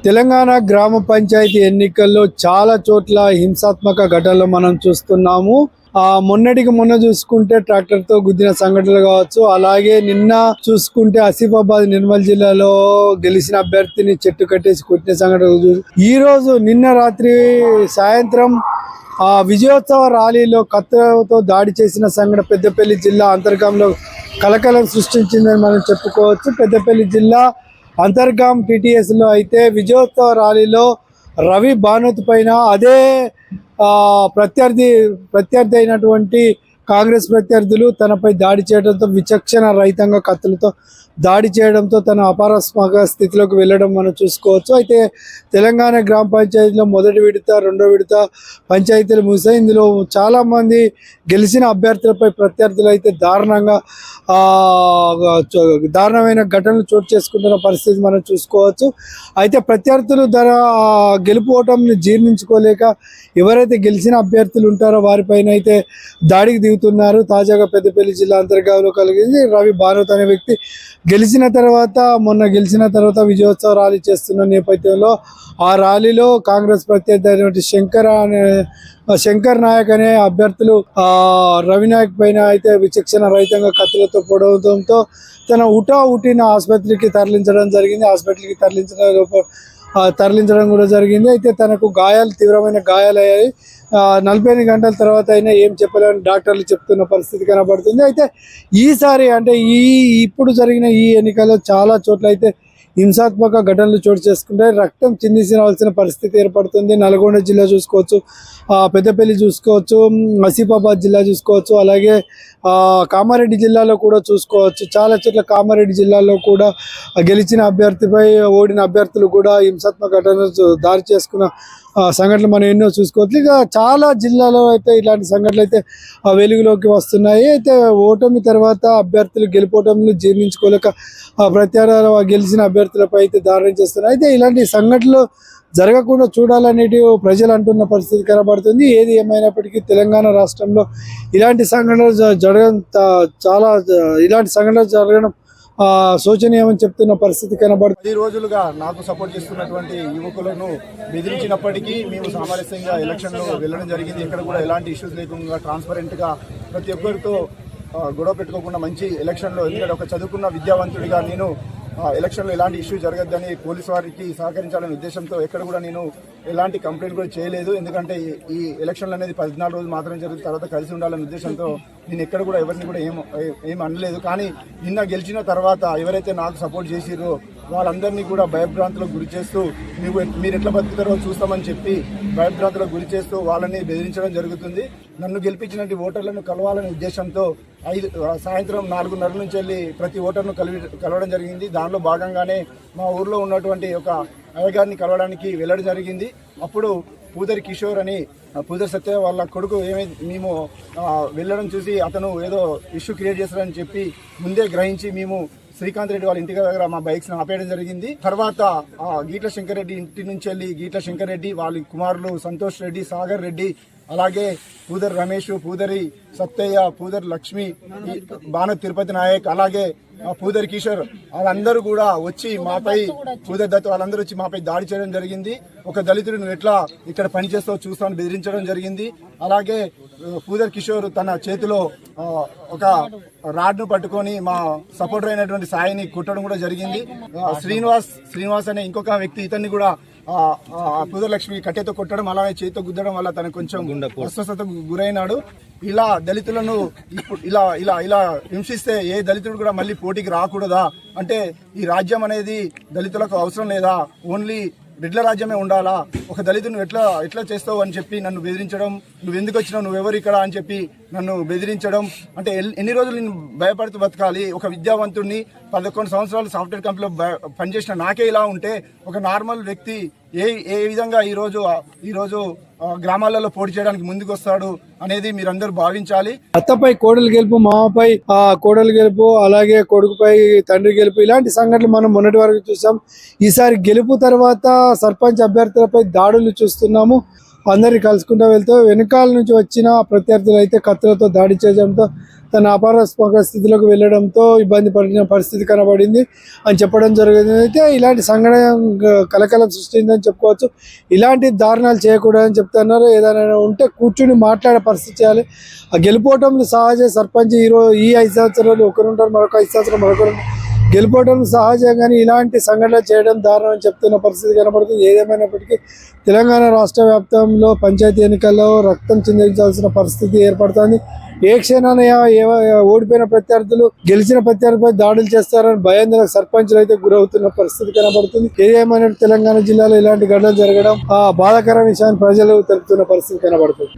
తెలంగాణ గ్రామ పంచాయతీ ఎన్నికల్లో చాలా చోట్ల హింసాత్మక ఘటనలు మనం చూస్తున్నాము. మొన్నటికి మొన్న చూసుకుంటే ట్రాక్టర్తో గుద్దిన సంఘటనలు కావచ్చు, అలాగే నిన్న చూసుకుంటే ఆసిఫాబాద్ నిర్మల్ జిల్లాలో గెలిచిన అభ్యర్థిని చెట్టు కట్టేసి కొట్టిన సంఘటనలు. ఈ రోజు నిన్న రాత్రి సాయంత్రం విజయోత్సవ ర్యాలీలో కత్తులతో దాడి చేసిన సంఘటన పెద్దపల్లి జిల్లా అంతర్గంలో కలకలం సృష్టించిందని మనం చెప్పుకోవచ్చు. పెద్దపల్లి జిల్లా అంతర్గాం టీటీఎస్లో అయితే విజయోత్సవ ర్యాలీలో రవి భానుత్ పైన అదే ప్రత్యర్థి అయినటువంటి కాంగ్రెస్ ప్రత్యర్థులు తనపై దాడి చేయడంతో విచక్షణ రహితంగా కత్తులతో దాడి చేయడంతో తన అపారస్మక స్థితిలోకి వెళ్ళడం మనం చూసుకోవచ్చు. అయితే తెలంగాణ గ్రామ పంచాయతీలో మొదటి విడత రెండో విడత పంచాయతీలు ముగిసాయి. ఇందులో చాలామంది గెలిచిన అభ్యర్థులపై ప్రత్యర్థులు అయితే దారుణమైన ఘటనలు చోటు చేసుకుంటున్న పరిస్థితి మనం చూసుకోవచ్చు. అయితే ప్రత్యర్థులు గెలుపు ఓటమిని జీర్ణించుకోలేక ఎవరైతే గెలిచిన అభ్యర్థులు ఉంటారో వారిపైన అయితే దాడికి దిగుతున్నారు. తాజాగా పెద్దపల్లి జిల్లా అంతర్గాంలో కలిగింది. రవి భానుత్ అనే వ్యక్తి మొన్న గెలిచిన తర్వాత విజయోత్సవ ర్యాలీ చేస్తున్న నేపథ్యంలో ఆ ర్యాలీలో కాంగ్రెస్ ప్రత్యర్థి అయినటువంటి శంకర్ నాయక్ అనే అభ్యర్థులు రవి నాయక్ పైన అయితే విచక్షణ రహితంగా కత్తులతో పొడవడంతో తన ఉటిన ఆసుపత్రికి తరలించడం జరిగింది. హాస్పిటల్కి తరలించడం కూడా జరిగింది. అయితే తనకు తీవ్రమైన గాయాలయ్యాయి. 48 గంటల తర్వాత అయినా ఏం చెప్పలేని డాక్టర్లు చెప్తున్న పరిస్థితి కనబడుతుంది. అయితే ఈసారి అంటే ఇప్పుడు జరిగిన ఈ ఎన్నికల్లో చాలా చోట్ల అయితే హింసాత్మక ఘటనలు చోటు చేసుకుంటే రక్తం చిందించాల్సిన పరిస్థితి ఏర్పడుతుంది. నల్గొండ జిల్లా చూసుకోవచ్చు, పెద్దపల్లి చూసుకోవచ్చు, ఆసిఫాబాద్ జిల్లా చూసుకోవచ్చు, అలాగే కామారెడ్డి జిల్లాలో కూడా చూసుకోవచ్చు. చాలా చోట్ల కామారెడ్డి జిల్లాలో కూడా గెలిచిన అభ్యర్థిపై ఓడిన అభ్యర్థులు కూడా హింసాత్మక ఘటనలు దారి చేసుకున్న సంఘటనలు మనం ఎన్నో చూసుకోవచ్చు. ఇక చాలా జిల్లాలో అయితే ఇలాంటి సంఘటనలు అయితే వెలుగులోకి వస్తున్నాయి. అయితే ఓటమి తర్వాత అభ్యర్థులు గెలుపోటములు జీర్ణించుకోలేక ప్రత్యర్థులు గెలిచిన అభ్యర్థులపై అయితే దారుణం చేస్తున్నారు. అయితే ఇలాంటి సంఘటనలు జరగకుండా చూడాలనేది ప్రజలు అంటున్న పరిస్థితి కనబడుతుంది. ఏది ఏమైనప్పటికీ తెలంగాణ రాష్ట్రంలో ఇలాంటి సంఘటనలు జరగడం శోచనీయమని చెప్తున్న పరిస్థితి కనబడుతుంది. 10 రోజులుగా నాకు సపోర్ట్ చేస్తున్నటువంటి యువకులను బెదిరించినప్పటికీ మేము సామరస్యంగా ఎలక్షన్లో వెళ్ళడం జరిగింది. ఇక్కడ కూడా ఎలాంటి ఇష్యూస్ లేకుండా ట్రాన్స్పరెంట్గా ప్రతి ఒక్కరితో గొడవ పెట్టుకోకుండా మంచి ఎలక్షన్లో, ఎందుకంటే ఒక చదువుకున్న విద్యావంతుడిగా నేను ఎలక్షన్లో ఎలాంటి ఇష్యూ జరగద్దని పోలీసు వారికి సహకరించాలనే ఉద్దేశంతో ఎక్కడ కూడా నేను ఎలాంటి కంప్లైంట్ కూడా చేయలేదు. ఎందుకంటే ఈ ఎలక్షన్లు అనేది 14 రోజులు మాత్రమే జరుగుతుంది, తర్వాత కలిసి ఉండాలనే ఉద్దేశంతో నేను ఎక్కడ కూడా ఎవరిని కూడా ఏం అనలేదు. కానీ నిన్న గెలిచిన తర్వాత ఎవరైతే నాకు సపోర్ట్ చేసిరో వాళ్ళందరినీ కూడా భయభ్రాంతులకు గురి చేస్తూ మీరు ఎట్లా బతుకుతారో చూస్తామని చెప్పి భయభ్రాంతులకు గురి చేస్తూ వాళ్ళని బెదిరించడం జరుగుతుంది. నన్ను గెలిపించినటువంటి ఓటర్లను కలవాలనే ఉద్దేశంతో సాయంత్రం 4:30 నుంచి వెళ్ళి ప్రతి ఓటర్ను కలవడం జరిగింది. దానిలో భాగంగానే మా ఊర్లో ఉన్నటువంటి ఒక అయ్యగారిని కలవడానికి వెళ్ళడం జరిగింది. అప్పుడు పూదరి కిషోర్ అని పూదరి సత్య వాళ్ళ కొడుకు మేము వెళ్ళడం చూసి అతను ఏదో ఇష్యూ క్రియేట్ చేస్తారని చెప్పి ముందే గ్రహించి మేము శ్రీకాంత్ రెడ్డి వాళ్ళ ఇంటి దగ్గర మా బైక్స్ ఆపేయడం జరిగింది. తర్వాత గీట్ల శంకర్ రెడ్డి ఇంటి నుంచి వెళ్ళి గీట్ల శంకర్ రెడ్డి వాళ్ళ కుమారులు సంతోష్ రెడ్డి, సాగర్ రెడ్డి, అలాగే పూదరి రమేష్, పూదరి సత్తయ్య, పూదరి లక్ష్మి, భానుత్ తిరుపతి నాయక్, అలాగే పూదరి కిషోర్ వాళ్ళందరూ కూడా వచ్చి మాపై, పూదరి దత్ వాళ్ళందరూ వచ్చి మాపై దాడి చేయడం జరిగింది. ఒక దళితుడు నువ్వు ఎట్లా ఇక్కడ పనిచేస్తావు చూస్తామని బెదిరించడం జరిగింది. అలాగే పూదరి కిషోర్ తన చేతిలో ఒక రాడ్ను పట్టుకొని మా సపోర్టర్ అయినటువంటి సాయిని కుట్టడం కూడా జరిగింది. శ్రీనివాస్ అనే ఇంకొక వ్యక్తి ఇతన్ని కూడా పూదరలక్ష్మి కట్టెతో కొట్టడం, అలాగే చేతితో గుద్దడం వల్ల తనకు కొంచెం అస్వస్థతకు గురైనాడు. ఇలా దళితులను ఇప్పుడు ఇలా హింసిస్తే ఏ దళితుడు కూడా మళ్ళీ పోటీకి రాకూడదా? అంటే ఈ రాజ్యం అనేది దళితులకు అవసరం లేదా? ఓన్లీ రెడ్ల రాజ్యమే ఉండాలా? ఒక దళితుడు ఎట్లా చేస్తావు అని చెప్పి నన్ను బెదిరించడం, నువ్వు ఎందుకు వచ్చినావు, నువ్వెవరు ఇక్కడ అని చెప్పి నన్ను బెదిరించడం. అంటే ఎన్ని రోజులు నేను భయపడుతూ బతకాలి? ఒక విద్యావంతుడిని 11 సంవత్సరాలు సాఫ్ట్వేర్ కంపెనీలో పనిచేసిన నాకే ఇలా ఉంటే ఒక నార్మల్ వ్యక్తి ఏ విధంగా ఈరోజు గ్రామాలలో పోటీ చేయడానికి ముందుకు వస్తాడు అనేది మీరందరూ భావించాలి. అత్తపై కోడలు గెలుపు, మామపై కోడలు గెలుపు, అలాగే కొడుకుపై తండ్రి గెలుపు, ఇలాంటి సంఘటనలు మనం మొన్నటి వరకు చూసాం. ఈసారి గెలుపు తర్వాత సర్పంచ్ అభ్యర్థులపై దాడులు చూస్తున్నాము. అందరినీ కలుసుకుంటూ వెళ్తూ వెనకాల నుంచి వచ్చిన ప్రత్యర్థులు అయితే కత్తులతో దాడి చేయడంతో తన అపారస్పక స్థితిలోకి వెళ్ళడంతో ఇబ్బంది పడిన పరిస్థితి కనబడింది అని చెప్పడం జరిగింది. అయితే ఇలాంటి సంఘటన కలకలం సృష్టిందని చెప్పుకోవచ్చు. ఇలాంటి దారుణాలు చేయకూడదని చెప్తున్నారు. ఏదైనా ఉంటే కూర్చుని మాట్లాడే పరిస్థితి చేయాలి. ఆ గెలుపోవటంలో సహజ. సర్పంచ్ ఈ 5 సంవత్సరాలు ఒకరుంటారు, మరొక 5 సంవత్సరాలు మరొకరు గెలుపోవడం సహజంగానే ఇలాంటి సంఘటనలు చేయడం దారుణం అని చెప్తున్న పరిస్థితి కనబడుతుంది. ఏదేమైనప్పటికీ తెలంగాణ రాష్ట్ర వ్యాప్తంలో పంచాయతీ ఎన్నికల్లో రక్తం చిందించాల్సిన పరిస్థితి ఏర్పడుతుంది. ఏ క్షణాన ఓడిపోయిన ప్రత్యర్థులు గెలిచిన ప్రత్యర్థిపై దాడులు చేస్తారని భయాందోళన సర్పంచులు అయితే గురవుతున్న పరిస్థితి కనబడుతుంది. ఏదేమైనా తెలంగాణ జిల్లాలో ఇలాంటి ఘటనలు జరగడం బాధాకర విషయాన్ని ప్రజలు తెలుపుతున్న పరిస్థితి కనబడుతుంది.